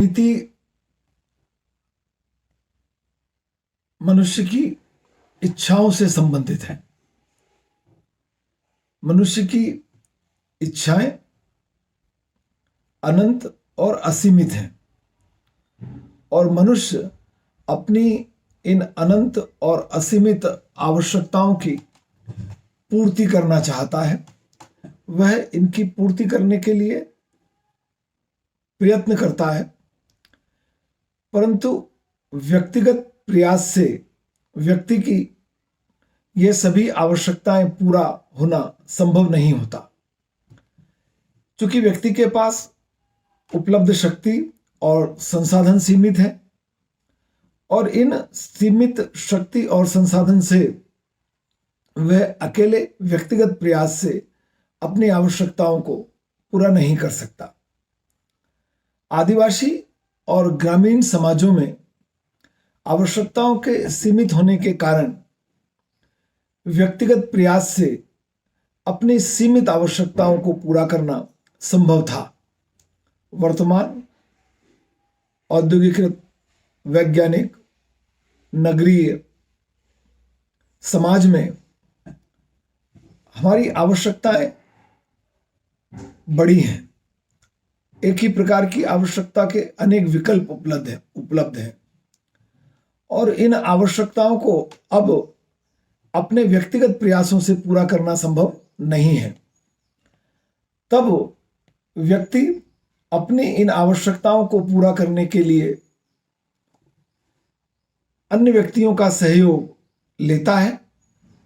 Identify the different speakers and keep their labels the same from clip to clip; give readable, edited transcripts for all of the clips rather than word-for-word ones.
Speaker 1: नीति मनुष्य की इच्छाओं से संबंधित है। मनुष्य की इच्छाएं अनंत और असीमित हैं और मनुष्य अपनी इन अनंत और असीमित आवश्यकताओं की पूर्ति करना चाहता है। वह इनकी पूर्ति करने के लिए प्रयत्न करता है, परंतु व्यक्तिगत प्रयास से व्यक्ति की ये सभी आवश्यकताएं पूरा होना संभव नहीं होता। क्योंकि व्यक्ति के पास उपलब्ध शक्ति और संसाधन सीमित है और इन सीमित शक्ति और संसाधन से वह अकेले व्यक्तिगत प्रयास से अपनी आवश्यकताओं को पूरा नहीं कर सकता। आदिवासी और ग्रामीण समाजों में आवश्यकताओं के सीमित होने के कारण व्यक्तिगत प्रयास से अपनी सीमित आवश्यकताओं को पूरा करना संभव था। वर्तमान औद्योगिकृत, वैज्ञानिक, नगरीय समाज में हमारी आवश्यकताएं बड़ी हैं। एक ही प्रकार की आवश्यकता के अनेक विकल्प उपलब्ध हैं और इन आवश्यकताओं को अब अपने व्यक्तिगत प्रयासों से पूरा करना संभव नहीं है। तब व्यक्ति अपनी इन आवश्यकताओं को पूरा करने के लिए अन्य व्यक्तियों का सहयोग लेता है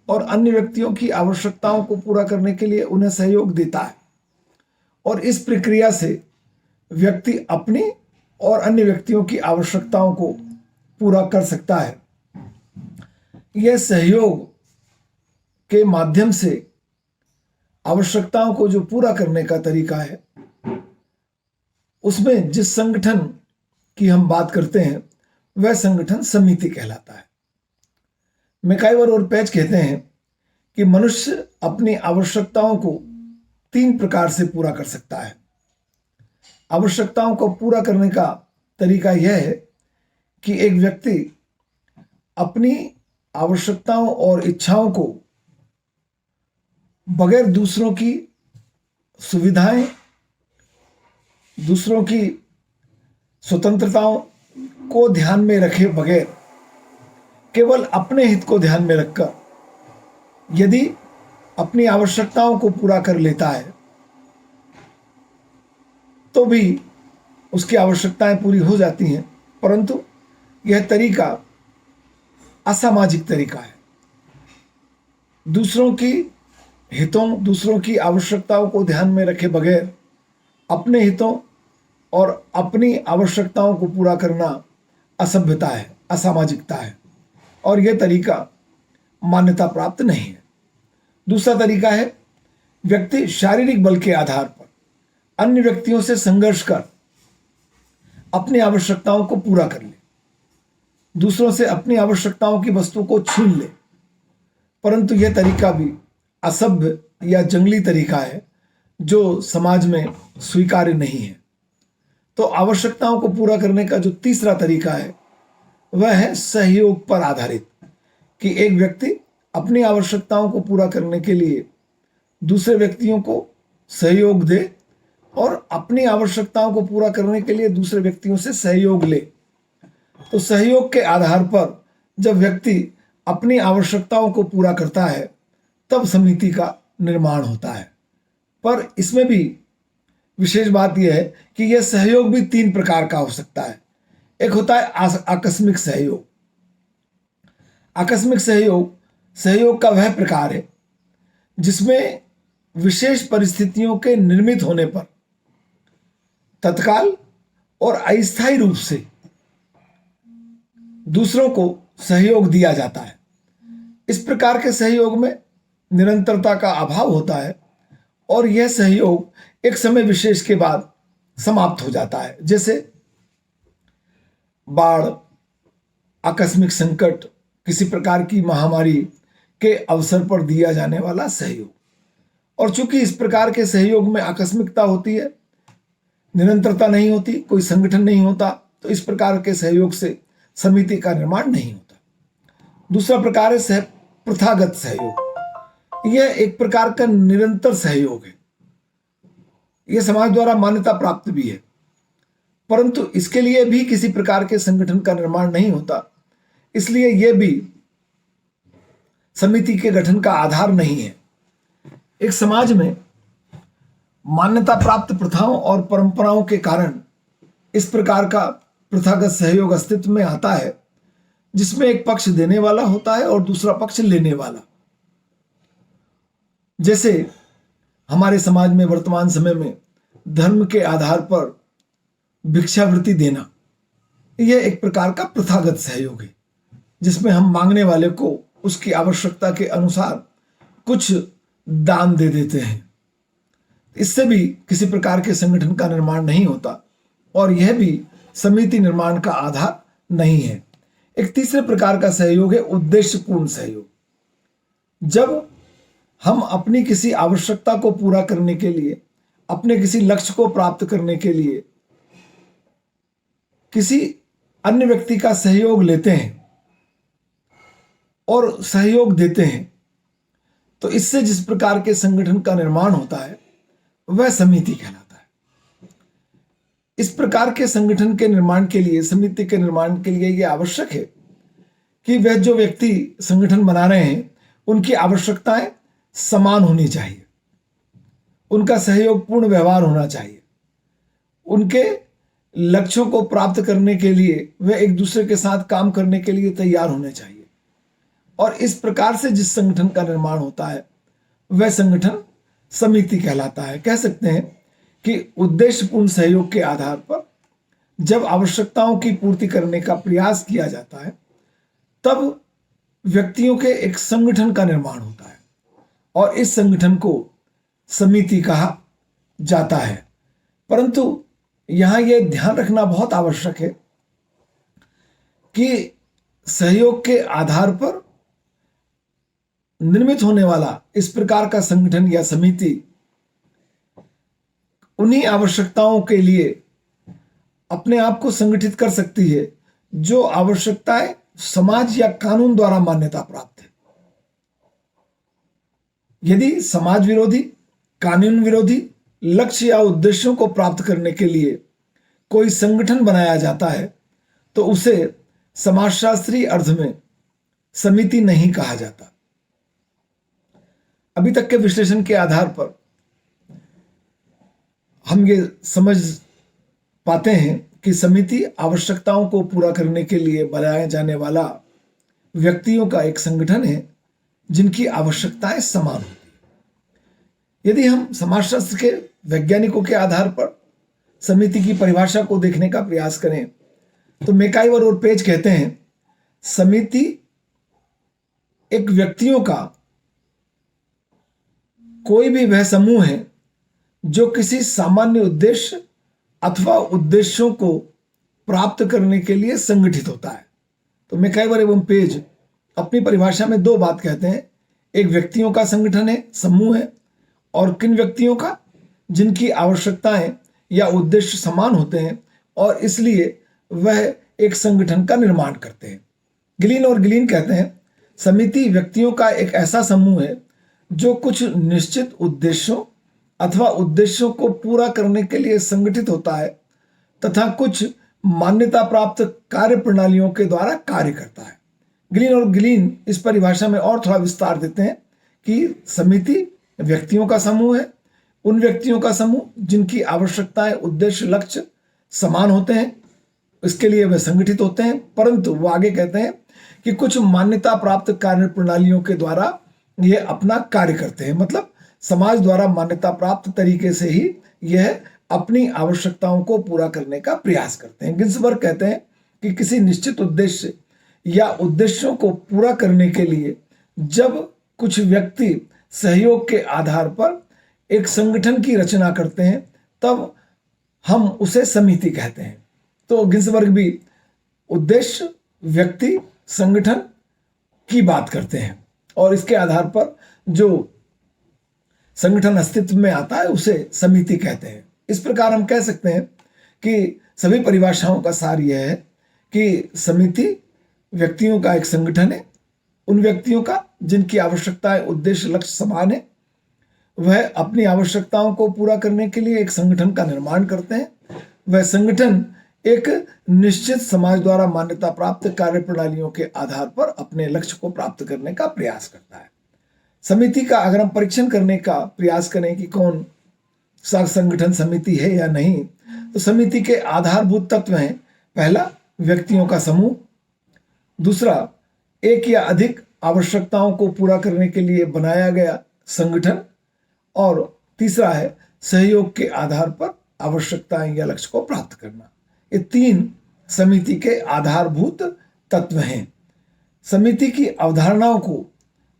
Speaker 1: और अन्य व्यक्तियों की आवश्यकताओं को पूरा करने के लिए उन्हें सहयोग देता है और इस प्रक्रिया से व्यक्ति अपनी और अन्य व्यक्तियों की आवश्यकताओं को पूरा कर सकता है। यह सहयोग के माध्यम से आवश्यकताओं को जो पूरा करने का तरीका है, उसमें जिस संगठन की हम बात करते हैं वह संगठन समिति कहलाता है। मैकाइवर और पेज कहते हैं कि मनुष्य अपनी आवश्यकताओं को 3 प्रकार से पूरा कर सकता है। आवश्यकताओं को पूरा करने का तरीका यह है कि एक व्यक्ति अपनी आवश्यकताओं और इच्छाओं को बगैर दूसरों की सुविधाएं, दूसरों की स्वतंत्रताओं को ध्यान में रखे बगैर केवल अपने हित को ध्यान में रखकर यदि अपनी आवश्यकताओं को पूरा कर लेता है तो भी उसकी आवश्यकताएं पूरी हो जाती हैं, परंतु यह तरीका असामाजिक तरीका है। दूसरों की हितों, दूसरों की आवश्यकताओं को ध्यान में रखे बगैर अपने हितों और अपनी आवश्यकताओं को पूरा करना असभ्यता है, असामाजिकता है और यह तरीका मान्यता प्राप्त नहीं है। दूसरा तरीका है व्यक्ति शारीरिक बल के आधार पर अन्य व्यक्तियों से संघर्ष कर अपनी आवश्यकताओं को पूरा कर ले, दूसरों से अपनी आवश्यकताओं की वस्तु को छीन ले, परंतु यह तरीका भी असभ्य या जंगली तरीका है जो समाज में स्वीकार्य नहीं है। तो आवश्यकताओं को पूरा करने का जो तीसरा तरीका है वह है सहयोग पर आधारित, कि एक व्यक्ति अपनी आवश्यकताओं को पूरा करने के लिए दूसरे व्यक्तियों को सहयोग दे और अपनी आवश्यकताओं को पूरा करने के लिए दूसरे व्यक्तियों से सहयोग ले। तो सहयोग के आधार पर जब व्यक्ति अपनी आवश्यकताओं को पूरा करता है तब समिति का निर्माण होता है। पर इसमें भी विशेष बात यह है कि यह सहयोग भी 3 प्रकार का हो सकता है। एक होता है आकस्मिक सहयोग। आकस्मिक सहयोग का वह प्रकार है जिसमें विशेष परिस्थितियों के निर्मित होने पर तत्काल और अस्थायी रूप से दूसरों को सहयोग दिया जाता है। इस प्रकार के सहयोग में निरंतरता का अभाव होता है और यह सहयोग एक समय विशेष के बाद समाप्त हो जाता है, जैसे बाढ़, आकस्मिक संकट, किसी प्रकार की महामारी के अवसर पर दिया जाने वाला सहयोग। और चूंकि इस प्रकार के सहयोग में आकस्मिकता होती है, निरंतरता नहीं होती, कोई संगठन नहीं होता, तो इस प्रकार के सहयोग से समिति का निर्माण नहीं होता। दूसरा प्रकार है प्रथागत सहयोग। यह एक प्रकार का निरंतर सहयोग है। यह समाज द्वारा मान्यता प्राप्त भी है, परंतु इसके लिए भी किसी प्रकार के संगठन का निर्माण नहीं होता, इसलिए यह भी समिति के गठन का आधार नहीं है। एक समाज में मान्यता प्राप्त प्रथाओं और परंपराओं के कारण इस प्रकार का प्रथागत सहयोग अस्तित्व में आता है, जिसमें एक पक्ष देने वाला होता है और दूसरा पक्ष लेने वाला। जैसे हमारे समाज में वर्तमान समय में धर्म के आधार पर भिक्षावृत्ति देना, यह एक प्रकार का प्रथागत सहयोग है, जिसमें हम मांगने वाले को उसकी आवश्यकता के अनुसार कुछ दान दे देते हैं। इससे भी किसी प्रकार के संगठन का निर्माण नहीं होता और यह भी समिति निर्माण का आधार नहीं है। एक तीसरे प्रकार का सहयोग है उद्देश्यपूर्ण सहयोग। जब हम अपनी किसी आवश्यकता को पूरा करने के लिए, अपने किसी लक्ष्य को प्राप्त करने के लिए किसी अन्य व्यक्ति का सहयोग लेते हैं और सहयोग देते हैं, तो इससे जिस प्रकार के संगठन का निर्माण होता है वह समिति कहलाता है। इस प्रकार के संगठन के निर्माण के लिए, समिति के निर्माण के लिए यह आवश्यक है कि वह जो व्यक्ति संगठन बना रहे हैं उनकी आवश्यकताएं समान होनी चाहिए, उनका सहयोगपूर्ण व्यवहार होना चाहिए, उनके लक्ष्यों को प्राप्त करने के लिए वह एक दूसरे के साथ काम करने के लिए तैयार होने चाहिए। और इस प्रकार से जिस संगठन का निर्माण होता है वह संगठन समिति कहलाता है। कह सकते हैं कि उद्देश्यपूर्ण सहयोग के आधार पर जब आवश्यकताओं की पूर्ति करने का प्रयास किया जाता है, तब व्यक्तियों के एक संगठन का निर्माण होता है और इस संगठन को समिति कहा जाता है। परंतु यहां यह ध्यान रखना बहुत आवश्यक है कि सहयोग के आधार पर निर्मित होने वाला इस प्रकार का संगठन या समिति उन्हीं आवश्यकताओं के लिए अपने आप को संगठित कर सकती है जो आवश्यकताएं समाज या कानून द्वारा मान्यता प्राप्त है। यदि समाज विरोधी, कानून विरोधी लक्ष्य या उद्देश्यों को प्राप्त करने के लिए कोई संगठन बनाया जाता है तो उसे समाजशास्त्रीय अर्थ में समिति नहीं कहा जाता। अभी तक के विश्लेषण के आधार पर हम ये समझ पाते हैं कि समिति आवश्यकताओं को पूरा करने के लिए बनाया जाने वाला व्यक्तियों का एक संगठन है जिनकी आवश्यकताएं समान होती हैं। यदि हम समाजशास्त्र के वैज्ञानिकों के आधार पर समिति की परिभाषा को देखने का प्रयास करें तो मैकाइवर और पेज कहते हैं, समिति एक व्यक्तियों का कोई भी वह समूह है जो किसी सामान्य उद्देश्य अथवा उद्देश्यों को प्राप्त करने के लिए संगठित होता है। तो मैकाइवर एवं पेज अपनी परिभाषा में दो बात कहते हैं, एक व्यक्तियों का संगठन है, समूह है, और किन व्यक्तियों का, जिनकी आवश्यकताएं या उद्देश्य समान होते हैं और इसलिए वह एक संगठन का निर्माण करते हैं। गिलीन और गिलीन कहते हैं, समिति व्यक्तियों का एक ऐसा समूह है जो कुछ निश्चित उद्देश्यों अथवा उद्देश्यों को पूरा करने के लिए संगठित होता है तथा कुछ मान्यता प्राप्त कार्य प्रणालियों के द्वारा कार्य करता है। गिलीन और गिलीन इस परिभाषा में और थोड़ा विस्तार देते हैं कि समिति व्यक्तियों का समूह है, उन व्यक्तियों का समूह जिनकी आवश्यकताएं, उद्देश्य, लक्ष्य समान होते हैं, इसके लिए वे संगठित होते हैं, परंतु वो आगे कहते हैं कि कुछ मान्यता प्राप्त कार्य प्रणालियों के द्वारा ये अपना कार्य करते हैं, मतलब समाज द्वारा मान्यता प्राप्त तरीके से ही यह अपनी आवश्यकताओं को पूरा करने का प्रयास करते हैं। गिन्सबर्ग कहते हैं कि किसी निश्चित उद्देश्य या उद्देश्यों को पूरा करने के लिए जब कुछ व्यक्ति सहयोग के आधार पर एक संगठन की रचना करते हैं तब हम उसे समिति कहते हैं। तो गिन्सबर्ग भी उद्देश्य, व्यक्ति, संगठन की बात करते हैं और इसके आधार पर जो संगठन अस्तित्व में आता है उसे समिति कहते हैं। इस प्रकार हम कह सकते हैं कि सभी परिभाषाओं का सार यह है कि समिति व्यक्तियों का एक संगठन है, उन व्यक्तियों का जिनकी आवश्यकताएं, उद्देश्य, लक्ष्य समान है। वह अपनी आवश्यकताओं को पूरा करने के लिए एक संगठन का निर्माण करते हैं। वह संगठन एक निश्चित समाज द्वारा मान्यता प्राप्त कार्य प्रणालियों के आधार पर अपने लक्ष्य को प्राप्त करने का प्रयास करता है। समिति का अगर हम परीक्षण करने का प्रयास करें कि कौन सा संगठन समिति है या नहीं, तो समिति के आधारभूत तत्व हैं: पहला, व्यक्तियों का समूह; दूसरा, एक या अधिक आवश्यकताओं को पूरा करने के लिए बनाया गया संगठन; और तीसरा है सहयोग के आधार पर आवश्यकताएं या लक्ष्य को प्राप्त करना। ये 3 समिति के आधारभूत तत्व हैं। समिति की अवधारणाओं को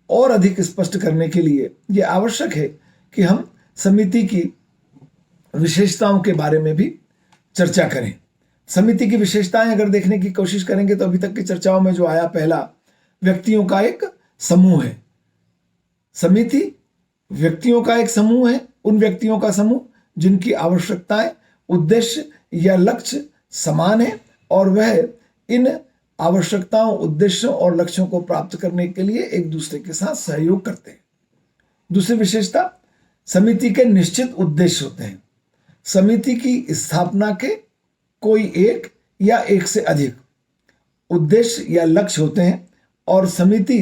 Speaker 1: और अधिक स्पष्ट करने के लिए यह आवश्यक है कि हम समिति की विशेषताओं के बारे में भी चर्चा करें। समिति की विशेषताएं अगर देखने की कोशिश करेंगे तो अभी तक की चर्चाओं में जो आया, पहला, व्यक्तियों का एक समूह है। समिति व्यक्तियों का एक समूह है, उन व्यक्तियों का समूह जिनकी आवश्यकताएं, उद्देश्य या लक्ष्य समान है और वह इन आवश्यकताओं, उद्देश्यों और लक्ष्यों को प्राप्त करने के लिए एक दूसरे के साथ सहयोग करते हैं। दूसरी विशेषता, समिति के निश्चित उद्देश्य होते हैं। समिति की स्थापना के कोई एक या एक से अधिक उद्देश्य या लक्ष्य होते हैं और समिति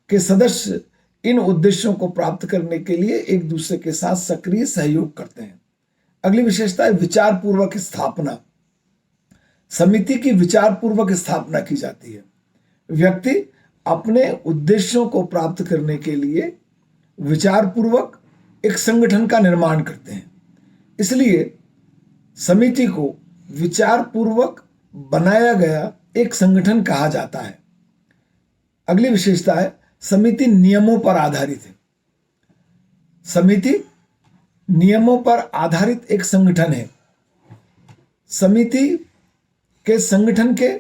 Speaker 1: के सदस्य इन उद्देश्यों को प्राप्त करने के लिए एक दूसरे के साथ सक्रिय सहयोग करते हैं। अगली विशेषता है विचारपूर्वक स्थापना। समिति की विचारपूर्वक स्थापना की जाती है। व्यक्ति अपने उद्देश्यों को प्राप्त करने के लिए विचारपूर्वक एक संगठन का निर्माण करते हैं, इसलिए समिति को विचारपूर्वक बनाया गया एक संगठन कहा जाता है। अगली विशेषता है समिति नियमों पर आधारित है। समिति नियमों पर आधारित एक संगठन है। समिति के संगठन के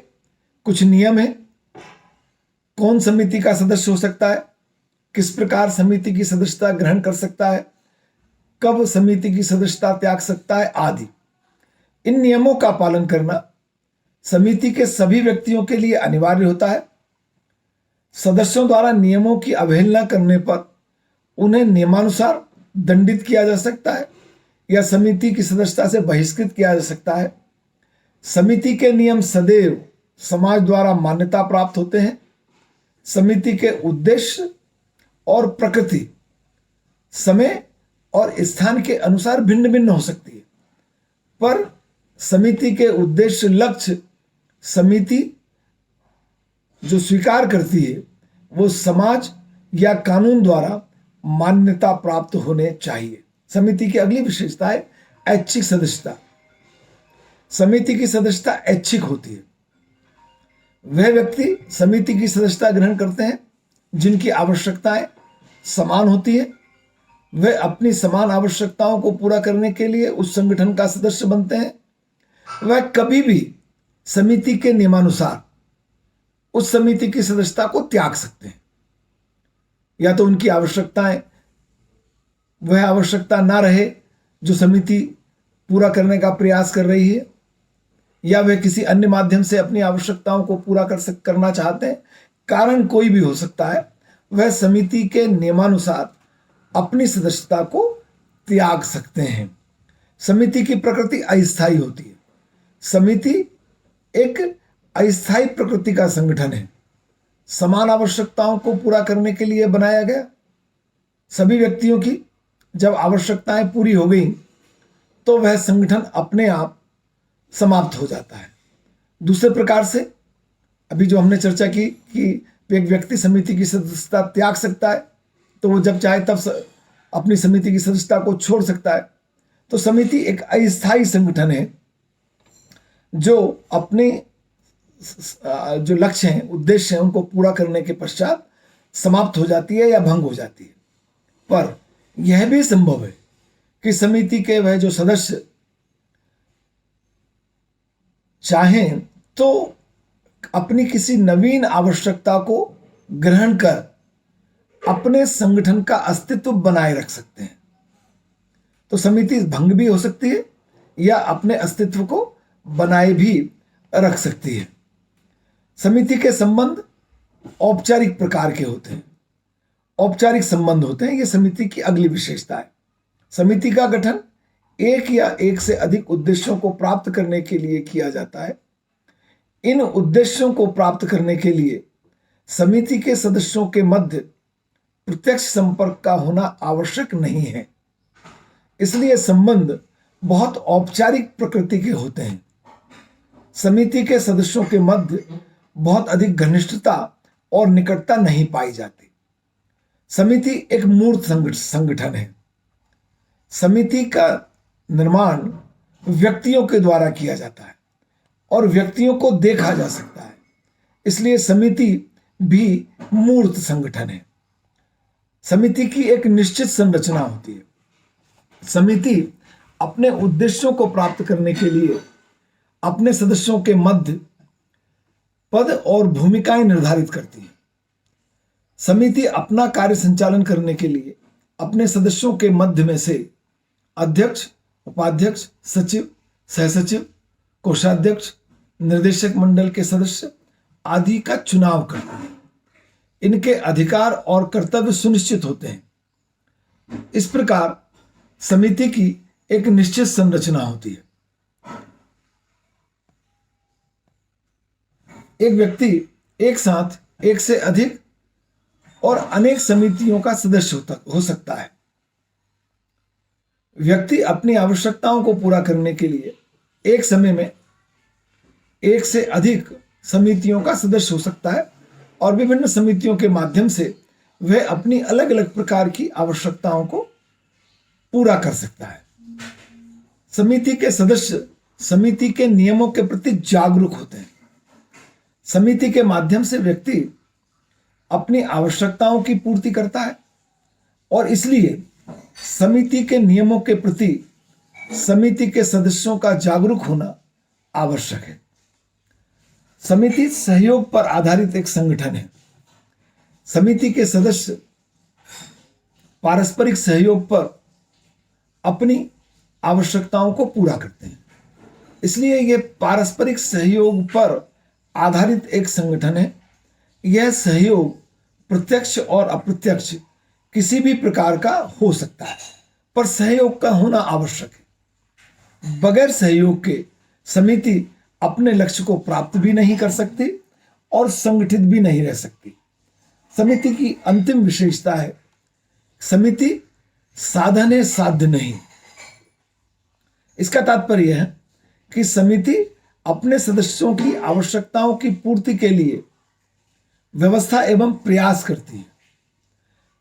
Speaker 1: कुछ नियम हैं। कौन समिति का सदस्य हो सकता है, किस प्रकार समिति की सदस्यता ग्रहण कर सकता है, कब समिति की सदस्यता त्याग सकता है, आदि। इन नियमों का पालन करना समिति के सभी व्यक्तियों के लिए अनिवार्य होता है। सदस्यों द्वारा नियमों की अवहेलना करने पर उन्हें नियमानुसार दंडित किया जा सकता है या समिति की सदस्यता से बहिष्कृत किया जा सकता है। समिति के नियम सदैव समाज द्वारा मान्यता प्राप्त होते हैं। समिति के उद्देश्य और प्रकृति समय और स्थान के अनुसार भिन्न भिन्न हो सकती है, पर समिति के उद्देश्य, लक्ष्य समिति जो स्वीकार करती है वो समाज या कानून द्वारा मान्यता प्राप्त होने चाहिए। समिति की अगली विशेषता है ऐच्छिक सदस्यता। समिति की सदस्यता ऐच्छिक होती है। वह व्यक्ति समिति की सदस्यता ग्रहण करते हैं जिनकी आवश्यकताएं समान होती है। वे अपनी समान आवश्यकताओं को पूरा करने के लिए उस संगठन का सदस्य बनते हैं। वह कभी भी समिति के नियमानुसार उस समिति की सदस्यता को त्याग सकते हैं, या तो उनकी आवश्यकताएं वह आवश्यकता ना रहे जो समिति पूरा करने का प्रयास कर रही है, या वे किसी अन्य माध्यम से अपनी आवश्यकताओं को पूरा करना चाहते हैं। कारण कोई भी हो सकता है, वह समिति के नियमानुसार अपनी सदस्यता को त्याग सकते हैं। समिति की प्रकृति अस्थायी होती है। समिति एक अस्थायी प्रकृति का संगठन है। समान आवश्यकताओं को पूरा करने के लिए बनाया गया। सभी व्यक्तियों की जब आवश्यकताएं पूरी हो गई तो वह संगठन अपने आप समाप्त हो जाता है। दूसरे प्रकार से अभी जो हमने चर्चा की कि एक व्यक्ति समिति की सदस्यता त्याग सकता है, तो वो जब चाहे तब अपनी समिति की सदस्यता को छोड़ सकता है। तो समिति एक अस्थायी संगठन है जो अपने जो लक्ष्य हैं, उद्देश्य हैं, उनको पूरा करने के पश्चात समाप्त हो जाती है या भंग हो जाती है। पर यह भी संभव है कि समिति के वह जो सदस्य चाहें तो अपनी किसी नवीन आवश्यकता को ग्रहण कर अपने संगठन का अस्तित्व बनाए रख सकते हैं। तो समिति भंग भी हो सकती है या अपने अस्तित्व को बनाए भी रख सकती है। समिति के संबंध औपचारिक प्रकार के होते हैं। औपचारिक संबंध होते हैं, ये समिति की अगली विशेषता है। समिति का गठन एक या एक से अधिक उद्देश्यों को प्राप्त करने के लिए किया जाता है। इन उद्देश्यों को प्राप्त करने के लिए समिति के सदस्यों के मध्य प्रत्यक्ष संपर्क का होना आवश्यक नहीं है, इसलिए संबंध बहुत औपचारिक प्रकृति के होते हैं। समिति के सदस्यों के मध्य बहुत अधिक घनिष्ठता और निकटता नहीं पाई जाती। समिति एक मूर्त संगठन है। समिति का निर्माण व्यक्तियों के द्वारा किया जाता है और व्यक्तियों को देखा जा सकता है, इसलिए समिति भी मूर्त संगठन है। समिति की एक निश्चित संरचना होती है। समिति अपने उद्देश्यों को प्राप्त करने के लिए अपने सदस्यों के मध्य पद और भूमिकाएं निर्धारित करती है। समिति अपना कार्य संचालन करने के लिए अपने सदस्यों के मध्य में से अध्यक्ष, उपाध्यक्ष, सचिव, सहसचिव, कोषाध्यक्ष, निर्देशक मंडल के सदस्य आदि का चुनाव करती है। इनके अधिकार और कर्तव्य सुनिश्चित होते हैं। इस प्रकार समिति की एक निश्चित संरचना होती है। एक व्यक्ति एक साथ एक से अधिक और अनेक समितियों का सदस्य हो सकता है। व्यक्ति अपनी आवश्यकताओं को पूरा करने के लिए एक समय में एक से अधिक समितियों का सदस्य हो सकता है और विभिन्न समितियों के माध्यम से वह अपनी अलग अलग प्रकार की आवश्यकताओं को पूरा कर सकता है। समिति के सदस्य समिति के नियमों के प्रति जागरूक होते हैं। समिति के माध्यम से व्यक्ति अपनी आवश्यकताओं की पूर्ति करता है और इसलिए समिति के नियमों के प्रति समिति के सदस्यों का जागरूक होना आवश्यक है। समिति सहयोग पर आधारित एक संगठन है। समिति के सदस्य पारस्परिक सहयोग पर अपनी आवश्यकताओं को पूरा करते हैं, इसलिए यह पारस्परिक सहयोग पर आधारित एक संगठन है। यह सहयोग प्रत्यक्ष और अप्रत्यक्ष किसी भी प्रकार का हो सकता है, पर सहयोग का होना आवश्यक है। बगैर सहयोग के समिति अपने लक्ष्य को प्राप्त भी नहीं कर सकती और संगठित भी नहीं रह सकती। समिति की अंतिम विशेषता है, समिति साधन है, साध्य नहीं। इसका तात्पर्य है कि समिति अपने सदस्यों की आवश्यकताओं की पूर्ति के लिए व्यवस्था एवं प्रयास करती है।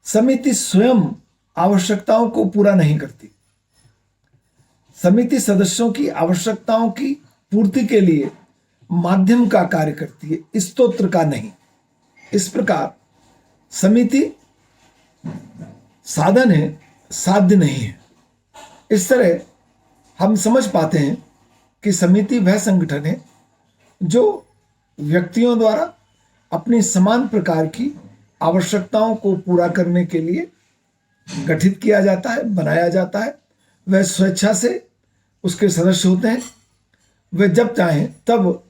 Speaker 1: समिति स्वयं आवश्यकताओं को पूरा नहीं करती। समिति सदस्यों की आवश्यकताओं की पूर्ति के लिए माध्यम का कार्य करती है, स्तोत्र का नहीं। इस प्रकार समिति साधन है, साध्य नहीं है। इस तरह हम समझ पाते हैं कि समिति वह संगठन है जो व्यक्तियों द्वारा अपनी समान प्रकार की आवश्यकताओं को पूरा करने के लिए गठित किया जाता है, बनाया जाता है। वह स्वेच्छा से उसके सदस्य होते हैं। वे जब चाहें तब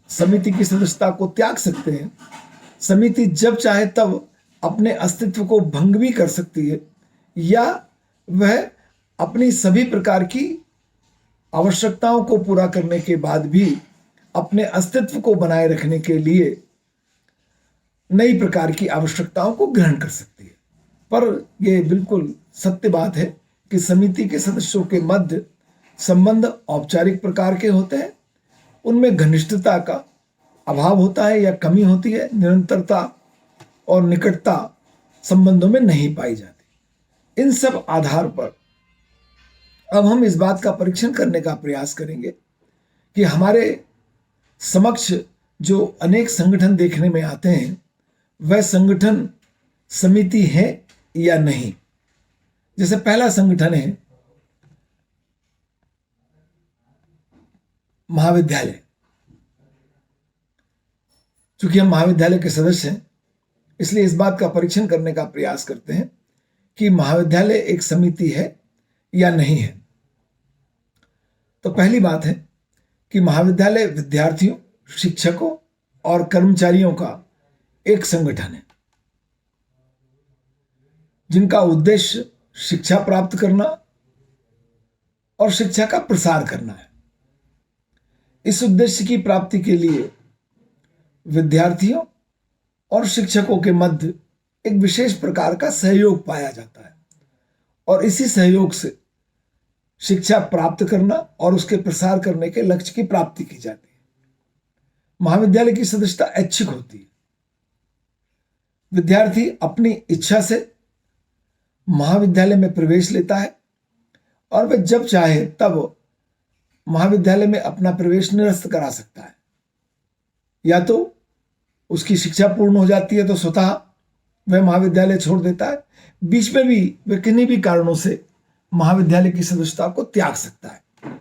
Speaker 1: समिति की सदस्यता को त्याग सकते हैं। समिति जब चाहे तब अपने अस्तित्व को भंग भी कर सकती है, या वह अपनी सभी प्रकार की आवश्यकताओं को पूरा करने के बाद भी अपने अस्तित्व को बनाए रखने के लिए नई प्रकार की आवश्यकताओं को ग्रहण कर सकती है। पर यह बिल्कुल सत्य बात है कि समिति के सदस्यों के मध्य संबंध औपचारिक प्रकार के होते हैं। उनमें घनिष्ठता का अभाव होता है या कमी होती है। निरंतरता और निकटता संबंधों में नहीं पाई जाती। इन सब आधार पर अब हम इस बात का परीक्षण करने का प्रयास करेंगे कि हमारे समक्ष जो अनेक संगठन देखने में आते हैं, वह संगठन समिति है या नहीं। जैसे पहला संगठन है महाविद्यालय। चूंकि हम महाविद्यालय के सदस्य हैं, इसलिए इस बात का परीक्षण करने का प्रयास करते हैं कि महाविद्यालय एक समिति है या नहीं है। तो पहली बात है कि महाविद्यालय विद्यार्थियों, शिक्षकों और कर्मचारियों का एक संगठन है जिनका उद्देश्य शिक्षा प्राप्त करना और शिक्षा का प्रसार करना है। इस उद्देश्य की प्राप्ति के लिए विद्यार्थियों और शिक्षकों के मध्य एक विशेष प्रकार का सहयोग पाया जाता है और इसी सहयोग से शिक्षा प्राप्त करना और उसके प्रसार करने के लक्ष्य की प्राप्ति की जाती है। महाविद्यालय की सदस्यता ऐच्छिक होती है। विद्यार्थी अपनी इच्छा से महाविद्यालय में प्रवेश लेता है और वह जब चाहे तब महाविद्यालय में अपना प्रवेश निरस्त करा सकता है। या तो उसकी शिक्षा पूर्ण हो जाती है तो स्वतः वह महाविद्यालय छोड़ देता है, बीच में भी वह किन्हीं भी कारणों से महाविद्यालय की सदस्यता को त्याग सकता है।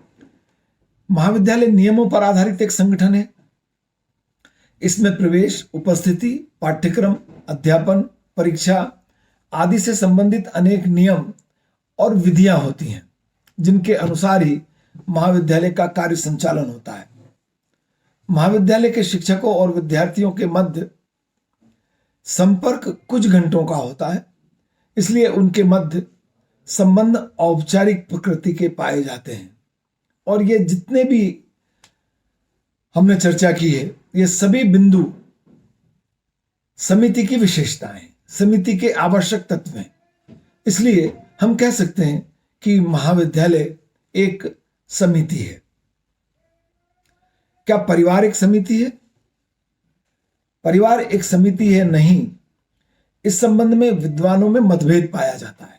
Speaker 1: महाविद्यालय नियमों पर आधारित एक संगठन है। इसमें प्रवेश, उपस्थिति, पाठ्यक्रम, अध्यापन, परीक्षा आदि से संबंधित अनेक नियम और विधियां होती हैं जिनके अनुसार ही महाविद्यालय का कार्य संचालन होता है। महाविद्यालय के शिक्षकों और विद्यार्थियों के मध्य संपर्क कुछ घंटों का होता है, इसलिए उनके मध्य संबंध औपचारिक प्रकृति के पाए जाते हैं। और ये जितने भी हमने चर्चा की है, ये सभी बिंदु समिति की विशेषताएं, समिति के आवश्यक तत्व हैं। इसलिए हम कह सकते हैं कि महाविद्यालय एक समिति है। क्या परिवार एक समिति है? परिवार एक समिति है नहीं, इस संबंध में विद्वानों में मतभेद पाया जाता है।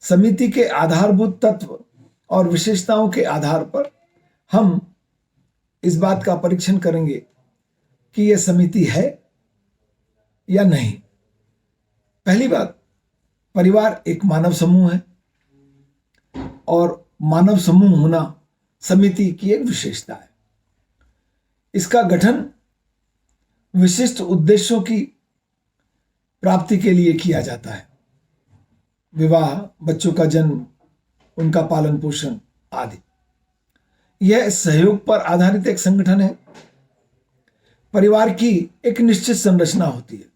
Speaker 1: समिति के आधारभूत तत्व और विशेषताओं के आधार पर हम इस बात का परीक्षण करेंगे कि यह समिति है या नहीं। पहली बात, परिवार एक मानव समूह है और मानव समूह होना समिति की एक विशेषता है। इसका गठन विशिष्ट उद्देश्यों की प्राप्ति के लिए किया जाता है। विवाह, बच्चों का जन्म, उनका पालन पोषण आदि। यह सहयोग पर आधारित एक संगठन है। परिवार की एक निश्चित संरचना होती है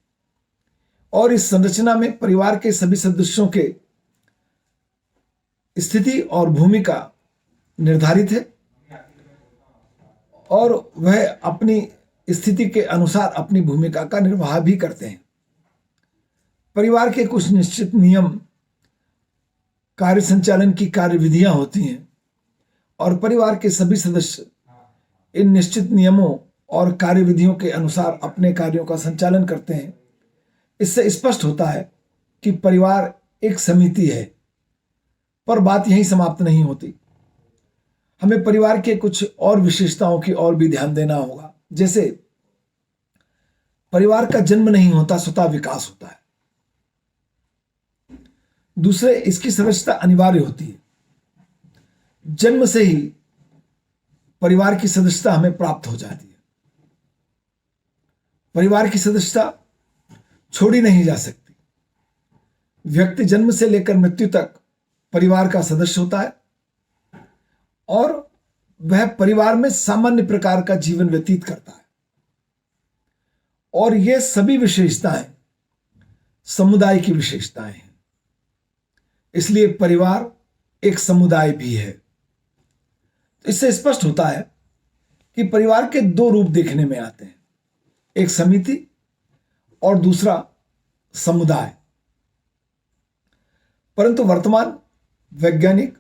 Speaker 1: और इस संरचना में परिवार के सभी सदस्यों के स्थिति और भूमिका निर्धारित है और वह अपनी स्थिति के अनुसार अपनी भूमिका का निर्वाह भी करते हैं। परिवार के कुछ निश्चित नियम, कार्य संचालन की कार्यविधियां होती हैं और परिवार के सभी सदस्य इन निश्चित नियमों और कार्यविधियों के अनुसार अपने कार्यों का संचालन करते हैं। इससे स्पष्ट होता है कि परिवार एक समिति है। पर बात यहीं समाप्त नहीं होती। हमें परिवार के कुछ और विशेषताओं की ओर भी ध्यान देना होगा। जैसे परिवार का जन्म नहीं होता, स्वतः विकास होता है। दूसरे, इसकी सदस्यता अनिवार्य होती है। जन्म से ही परिवार की सदस्यता हमें प्राप्त हो जाती है। परिवार की सदस्यता छोड़ी नहीं जा सकती। व्यक्ति जन्म से लेकर मृत्यु तक परिवार का सदस्य होता है और वह परिवार में सामान्य प्रकार का जीवन व्यतीत करता है। और ये सभी विशेषताएं समुदाय की विशेषताएं हैं। इसलिए परिवार एक समुदाय भी है। तो इससे स्पष्ट होता है कि परिवार के दो रूप देखने में आते हैं, एक समिति और दूसरा समुदाय। परंतु वर्तमान वैज्ञानिक,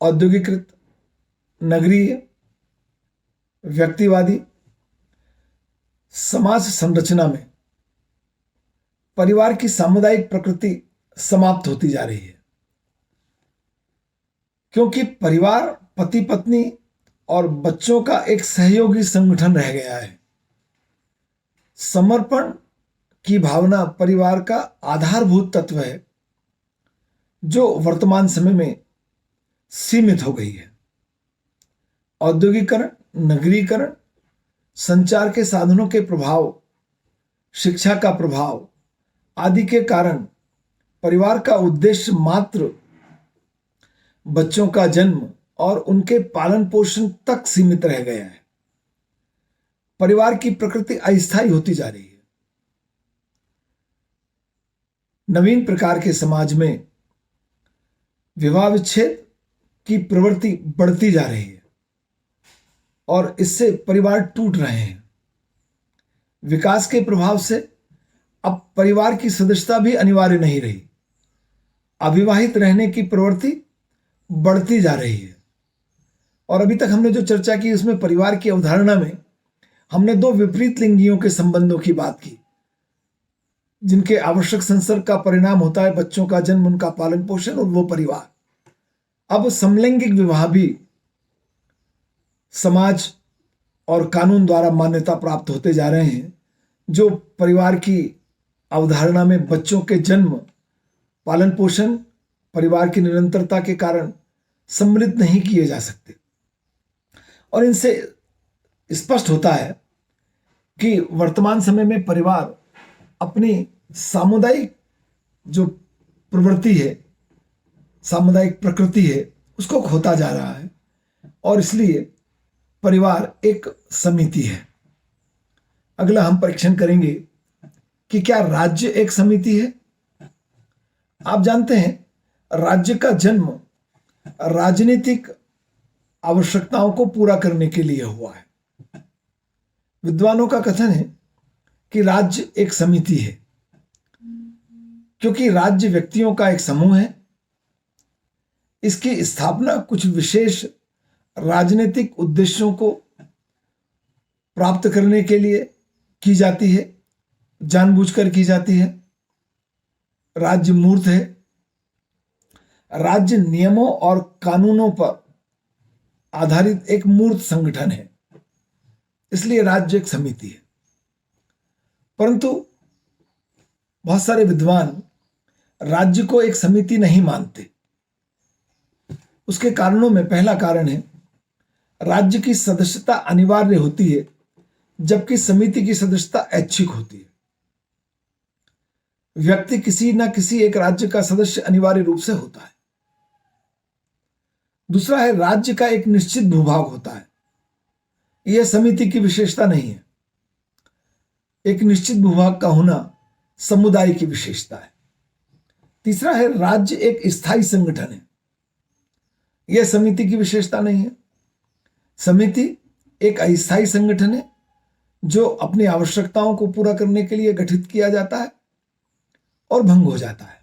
Speaker 1: औद्योगिकृत, नगरीय, व्यक्तिवादी समाज संरचना में परिवार की सामुदायिक प्रकृति समाप्त होती जा रही है, क्योंकि परिवार पति पत्नी और बच्चों का एक सहयोगी संगठन रह गया है। समर्पण की भावना परिवार का आधारभूत तत्व है जो वर्तमान समय में सीमित हो गई है। औद्योगिकरण, नगरीकरण, संचार के साधनों के प्रभाव, शिक्षा का प्रभाव आदि के कारण परिवार का उद्देश्य मात्र बच्चों का जन्म और उनके पालन पोषण तक सीमित रह गया है। परिवार की प्रकृति अस्थायी होती जा रही है। नवीन प्रकार के समाज में विवाह विच्छेद की प्रवृत्ति बढ़ती जा रही है और इससे परिवार टूट रहे हैं। विकास के प्रभाव से अब परिवार की सदस्यता भी अनिवार्य नहीं रही। अविवाहित रहने की प्रवृत्ति बढ़ती जा रही है। और अभी तक हमने जो चर्चा की उसमें परिवार की अवधारणा में हमने दो विपरीत लिंगियों के संबंधों की बात की, जिनके आवश्यक संसर्ग का परिणाम होता है बच्चों का जन्म, उनका पालन पोषण और वो परिवार। अब समलैंगिक विवाह भी समाज और कानून द्वारा मान्यता प्राप्त होते जा रहे हैं, जो परिवार की अवधारणा में बच्चों के जन्म, पालन पोषण, परिवार की निरंतरता के कारण सम्मिलित नहीं किए जा सकते। और इनसे स्पष्ट होता है कि वर्तमान समय में परिवार अपनी सामुदायिक जो प्रवृत्ति है, सामुदायिक प्रकृति है, उसको खोता जा रहा है और इसलिए परिवार एक समिति है। अगला हम परीक्षण करेंगे कि क्या राज्य एक समिति है। आप जानते हैं राज्य का जन्म राजनीतिक आवश्यकताओं को पूरा करने के लिए हुआ है। विद्वानों का कथन है कि राज्य एक समिति है क्योंकि राज्य व्यक्तियों का एक समूह है। इसकी स्थापना कुछ विशेष राजनीतिक उद्देश्यों को प्राप्त करने के लिए की जाती है, जानबूझकर की जाती है। राज्य मूर्त है। राज्य नियमों और कानूनों पर आधारित एक मूर्त संगठन है, इसलिए राज्य एक समिति है। परंतु बहुत सारे विद्वान राज्य को एक समिति नहीं मानते। उसके कारणों में पहला कारण है राज्य की सदस्यता अनिवार्य होती है जबकि समिति की सदस्यता ऐच्छिक होती है। व्यक्ति किसी न किसी एक राज्य का सदस्य अनिवार्य रूप से होता है। दूसरा है राज्य का एक निश्चित भूभाग होता है। यह समिति की विशेषता नहीं है। एक निश्चित भूभाग का होना समुदाय की विशेषता है। तीसरा है राज्य एक स्थायी संगठन है। यह समिति की विशेषता नहीं है। समिति एक अस्थायी संगठन है जो अपनी आवश्यकताओं को पूरा करने के लिए गठित किया जाता है और भंग हो जाता है।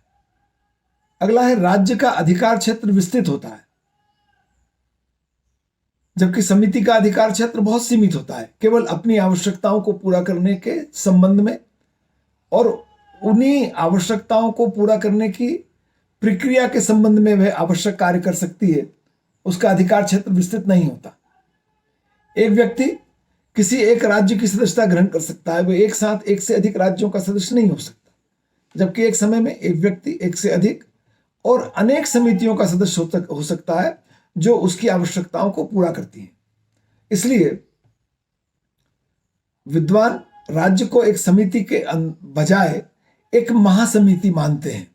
Speaker 1: अगला है राज्य का अधिकार क्षेत्र विस्तृत होता है जबकि समिति का अधिकार क्षेत्र बहुत सीमित होता है, केवल अपनी आवश्यकताओं को पूरा करने के संबंध में, और उन्हीं आवश्यकताओं को पूरा करने की प्रक्रिया के संबंध में वह आवश्यक कार्य कर सकती है। उसका अधिकार क्षेत्र विस्तृत नहीं होता। एक व्यक्ति किसी एक राज्य की सदस्यता ग्रहण कर सकता है, वह एक साथ एक से अधिक राज्यों का सदस्य नहीं हो सकता, जबकि एक समय में एक व्यक्ति एक से अधिक और अनेक समितियों का सदस्य हो सकता है जो उसकी आवश्यकताओं को पूरा करती हैं। इसलिए विद्वान राज्य को एक समिति के बजाय एक महासमिति मानते हैं,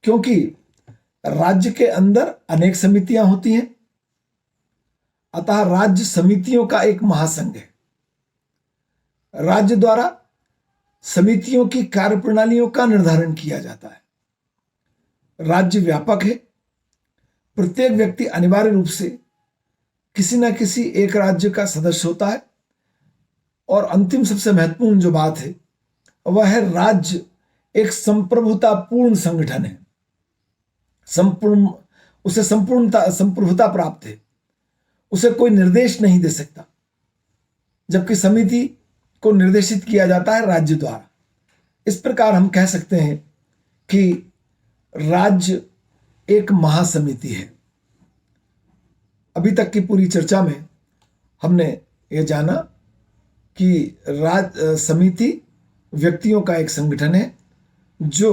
Speaker 1: क्योंकि राज्य के अंदर अनेक समितियां होती हैं। अतः राज्य समितियों का एक महासंघ है। राज्य द्वारा समितियों की कार्यप्रणालियों का निर्धारण किया जाता है। राज्य व्यापक है। प्रत्येक व्यक्ति अनिवार्य रूप से किसी न किसी एक राज्य का सदस्य होता है। और अंतिम सबसे महत्वपूर्ण जो बात है वह है राज्य एक संप्रभुतापूर्ण संगठन है। उसे संप्रभुता प्राप्त है। उसे कोई निर्देश नहीं दे सकता, जबकि समिति को निर्देशित किया जाता है राज्य द्वारा। इस प्रकार हम कह सकते हैं कि राज्य एक महासमिति है। अभी तक की पूरी चर्चा में हमने ये जाना कि समिति व्यक्तियों का एक संगठन है जो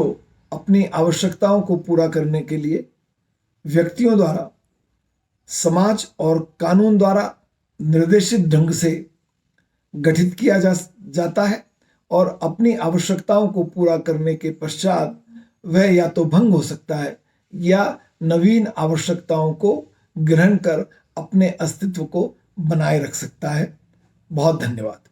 Speaker 1: अपनी आवश्यकताओं को पूरा करने के लिए व्यक्तियों द्वारा, समाज और कानून द्वारा निर्देशित ढंग से गठित किया जाता है और अपनी आवश्यकताओं को पूरा करने के पश्चात वह या तो भंग हो सकता है या नवीन आवश्यकताओं को ग्रहण कर अपने अस्तित्व को बनाए रख सकता है। बहुत धन्यवाद।